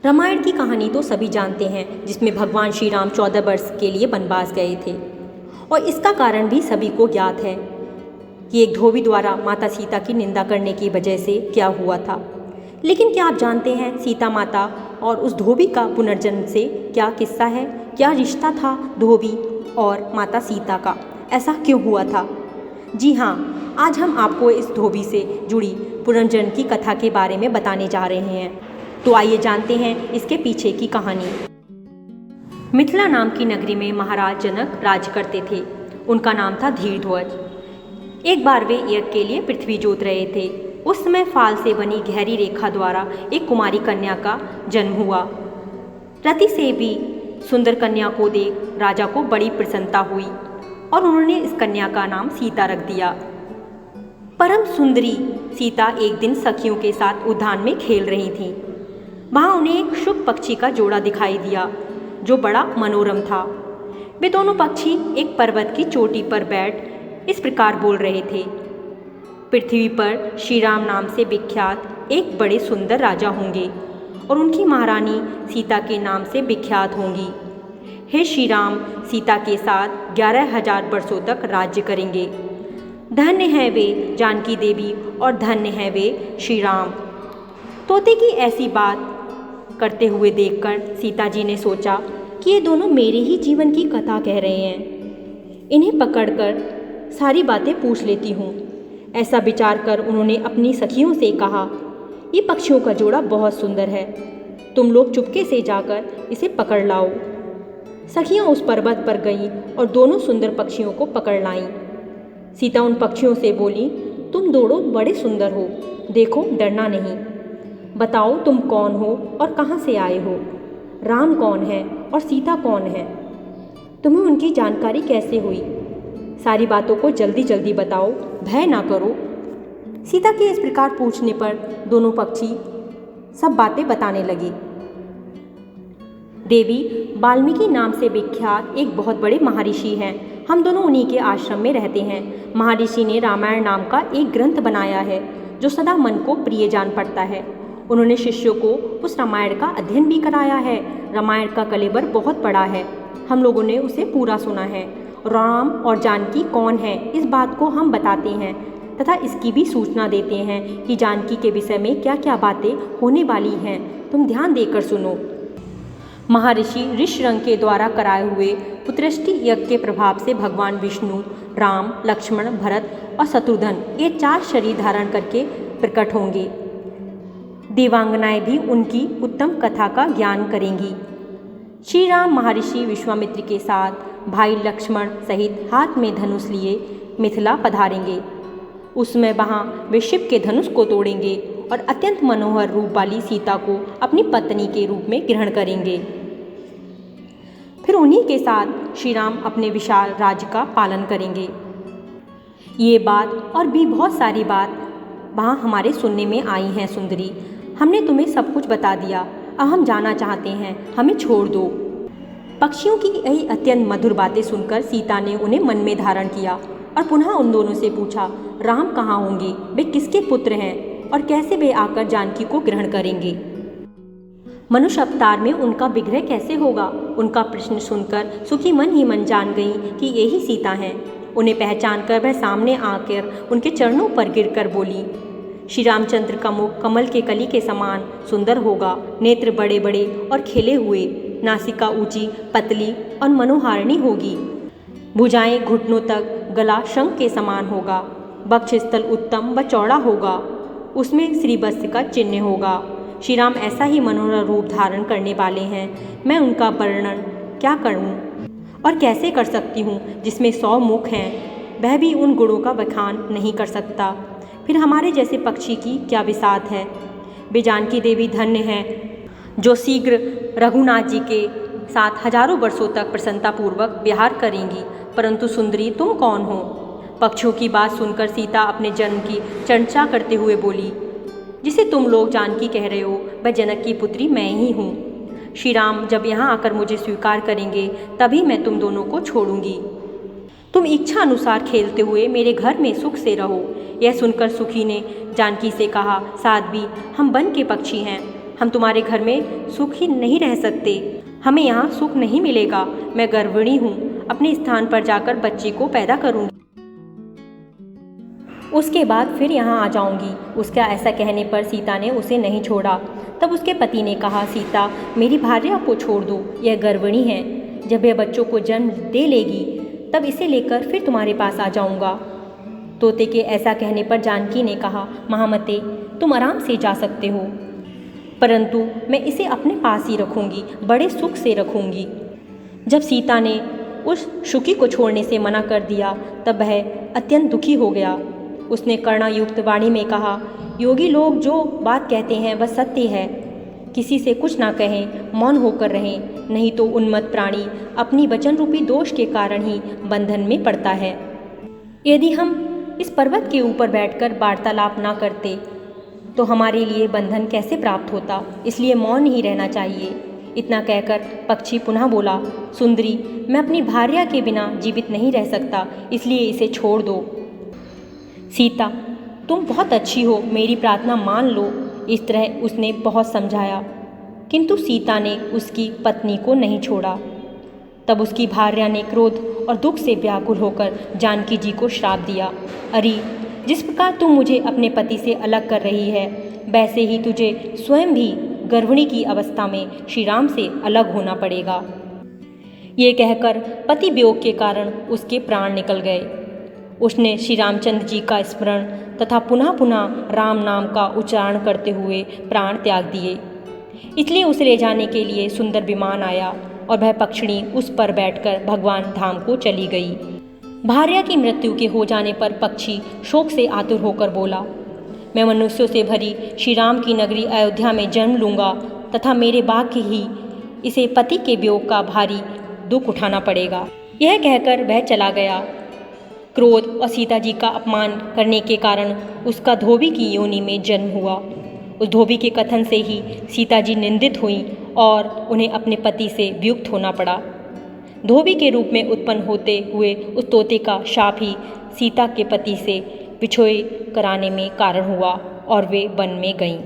रामायण की कहानी तो सभी जानते हैं, जिसमें भगवान श्री राम 14 वर्ष के लिए वनवास गए थे। और इसका कारण भी सभी को ज्ञात है कि एक धोबी द्वारा माता सीता की निंदा करने की वजह से क्या हुआ था। लेकिन क्या आप जानते हैं सीता माता और उस धोबी का पुनर्जन्म से क्या किस्सा है? क्या रिश्ता था धोबी और माता सीता का? ऐसा क्यों हुआ था? जी हाँ, आज हम आपको इस धोबी से जुड़ी पुनर्जन्म की कथा के बारे में बताने जा रहे हैं। तो आइए जानते हैं इसके पीछे की कहानी। मिथिला नाम की नगरी में महाराज जनक राज करते थे। उनका नाम था धीरध्वज। एक बार वे यज्ञ के लिए पृथ्वी जोत रहे थे। उस समय फाल से बनी गहरी रेखा द्वारा एक कुमारी कन्या का जन्म हुआ। रति से भी सुंदर कन्या को देख राजा को बड़ी प्रसन्नता हुई और उन्होंने इस कन्या का नाम सीता रख दिया। परम सुंदरी सीता एक दिन सखियों के साथ उद्यान में खेल रही थी। वहाँ उन्हें एक शुभ पक्षी का जोड़ा दिखाई दिया जो बड़ा मनोरम था। वे दोनों पक्षी एक पर्वत की चोटी पर बैठ इस प्रकार बोल रहे थे, पृथ्वी पर श्री राम नाम से विख्यात एक बड़े सुंदर राजा होंगे और उनकी महारानी सीता के नाम से विख्यात होंगी। हे श्री राम, सीता के साथ 11,000 वर्षों तक राज्य करेंगे। धन्य है वे जानकी देवी और धन्य है वे श्री राम। तोते की ऐसी बात करते हुए देखकर सीता जी ने सोचा कि ये दोनों मेरे ही जीवन की कथा कह रहे हैं। इन्हें पकड़कर सारी बातें पूछ लेती हूँ। ऐसा विचार कर उन्होंने अपनी सखियों से कहा, ये पक्षियों का जोड़ा बहुत सुंदर है, तुम लोग चुपके से जाकर इसे पकड़ लाओ। सखियाँ उस पर्वत पर गईं और दोनों सुंदर पक्षियों को पकड़ लाईं। सीता उन पक्षियों से बोली, तुम दोनों बड़े सुंदर हो, देखो डरना नहीं। बताओ तुम कौन हो और कहाँ से आए हो? राम कौन है और सीता कौन है? तुम्हें उनकी जानकारी कैसे हुई? सारी बातों को जल्दी जल्दी बताओ, भय ना करो। सीता के इस प्रकार पूछने पर दोनों पक्षी सब बातें बताने लगे। देवी, वाल्मीकि नाम से विख्यात एक बहुत बड़े महर्षि हैं। हम दोनों उन्हीं के आश्रम में रहते हैं। महर्षि ने रामायण नाम का एक ग्रंथ बनाया है जो सदा मन को प्रिय जान पड़ता है। उन्होंने शिष्यों को उस रामायण का अध्ययन भी कराया है। रामायण का कलेबर बहुत बड़ा है, हम लोगों ने उसे पूरा सुना है। राम और जानकी कौन है, इस बात को हम बताते हैं तथा इसकी भी सूचना देते हैं कि जानकी के विषय में क्या क्या बातें होने वाली हैं। तुम ध्यान देकर सुनो। महर्षि ऋषरंग के द्वारा कराए हुए पुत्रष्टि यज्ञ के प्रभाव से भगवान विष्णु, राम, लक्ष्मण, भरत और शत्रुघ्न ये 4 शरीर धारण करके प्रकट होंगे। देवांगनाएं भी उनकी उत्तम कथा का ज्ञान करेंगी। श्री राम महर्षि विश्वामित्र के साथ भाई लक्ष्मण सहित हाथ में धनुष लिए मिथिला पधारेंगे। उसमें वहाँ वे शिव के धनुष को तोड़ेंगे और अत्यंत मनोहर रूप वाली सीता को अपनी पत्नी के रूप में ग्रहण करेंगे। फिर उन्हीं के साथ श्री राम अपने विशाल राज्य का पालन करेंगे। ये बात और भी बहुत सारी बात वहाँ हमारे सुनने में आई हैं। सुंदरी, हमने तुम्हें सब कुछ बता दिया, अब हम जाना चाहते हैं, हमें छोड़ दो। पक्षियों की यही अत्यंत मधुर बातें सुनकर सीता ने उन्हें मन में धारण किया और पुनः उन दोनों से पूछा, राम कहाँ होंगे, वे किसके पुत्र हैं और कैसे वे आकर जानकी को ग्रहण करेंगे? मनुष्य अवतार में उनका विग्रह कैसे होगा? उनका प्रश्न सुनकर सुखी मन ही मन जान गई कि यही सीता हैं। उन्हें पहचान कर वह सामने आकर उनके चरणों पर गिरकर बोली, श्री रामचंद्र का मुख कमल के कली के समान सुंदर होगा, नेत्र बड़े बड़े और खिले हुए, नासिका ऊंची पतली और मनोहारिणी होगी, भुजाएं घुटनों तक, गला शंख के समान होगा, वक्षस्थल उत्तम व चौड़ा होगा, उसमें श्रीवत्स का चिन्ह होगा। श्री राम ऐसा ही मनोहर रूप धारण करने वाले हैं। मैं उनका वर्णन क्या करूं और कैसे कर सकती हूँ? जिसमें 100 मुख हैं, वह भी उन गुणों का बखान नहीं कर सकता। फिर हमारे जैसे पक्षी की क्या विसात है। वे जानकी देवी धन्य हैं जो शीघ्र रघुनाथ जी के साथ हजारों वर्षों तक प्रसन्नतापूर्वक विहार करेंगी। परंतु सुंदरी, तुम कौन हो? पक्षियों की बात सुनकर सीता अपने जन्म की चर्चा करते हुए बोली, जिसे तुम लोग जानकी कह रहे हो वह जनक की पुत्री मैं ही हूँ। श्री राम जब यहाँ आकर मुझे स्वीकार करेंगे तभी मैं तुम दोनों को छोड़ूंगी। तुम इच्छा अनुसार खेलते हुए मेरे घर में सुख से रहो। यह सुनकर सुखी ने जानकी से कहा, साध्वी, हम वन के पक्षी हैं, हम तुम्हारे घर में सुख ही नहीं रह सकते। हमें यहाँ सुख नहीं मिलेगा। मैं गर्भिणी हूँ, अपने स्थान पर जाकर बच्चे को पैदा करूँगी, उसके बाद फिर यहाँ आ जाऊंगी। उसका ऐसा कहने पर सीता ने उसे नहीं छोड़ा। तब उसके पति ने कहा, सीता, मेरी भार्या को छोड़ दो, यह गर्भिणी है। जब यह बच्चों को जन्म दे लेगी तब इसे लेकर फिर तुम्हारे पास आ जाऊंगा। तोते के ऐसा कहने पर जानकी ने कहा, महामते, तुम आराम से जा सकते हो, परंतु मैं इसे अपने पास ही रखूंगी, बड़े सुख से रखूंगी। जब सीता ने उस शुकी को छोड़ने से मना कर दिया तब वह अत्यंत दुखी हो गया। उसने करुणायुक्त वाणी में कहा, योगी लोग जो बात कहते हैं वह सत्य है। किसी से कुछ ना कहें, मौन होकर रहें, नहीं तो उन्मत्त प्राणी अपनी वचन रूपी दोष के कारण ही बंधन में पड़ता है। यदि हम इस पर्वत के ऊपर बैठकर वार्तालाप ना करते तो हमारे लिए बंधन कैसे प्राप्त होता, इसलिए मौन ही रहना चाहिए। इतना कहकर पक्षी पुनः बोला, सुंदरी, मैं अपनी भार्या के बिना जीवित नहीं रह सकता, इसलिए इसे छोड़ दो। सीता, तुम बहुत अच्छी हो, मेरी प्रार्थना मान लो। इस तरह उसने बहुत समझाया, किंतु सीता ने उसकी पत्नी को नहीं छोड़ा। तब उसकी भार्या ने क्रोध और दुख से व्याकुल होकर जानकी जी को श्राप दिया, अरे, जिस प्रकार तुम मुझे अपने पति से अलग कर रही है, वैसे ही तुझे स्वयं भी गर्भिणी की अवस्था में श्री राम से अलग होना पड़ेगा। ये कहकर पति वियोग के कारण उसके प्राण निकल गए। उसने श्री रामचंद्र जी का स्मरण तथा पुनः पुनः राम नाम का उच्चारण करते हुए प्राण त्याग दिए। इसलिए उसे ले जाने के लिए सुंदर विमान आया और वह पक्षिणी उस पर बैठकर भगवान धाम को चली गई। भार्या की मृत्यु के हो जाने पर पक्षी शोक से आतुर होकर बोला, मैं मनुष्यों से भरी श्री राम की नगरी अयोध्या में जन्म लूँगा तथा मेरे भाग्य ही इसे पति के वियोग का भारी दुख उठाना पड़ेगा। यह कहकर वह चला गया। क्रोध और सीता जी का अपमान करने के कारण उसका धोबी की योनि में जन्म हुआ। उस धोबी के कथन से ही सीता जी निंदित हुईं और उन्हें अपने पति से वियुक्त होना पड़ा। धोबी के रूप में उत्पन्न होते हुए उस तोते का शाप ही सीता के पति से विछोह कराने में कारण हुआ और वे वन में गईं।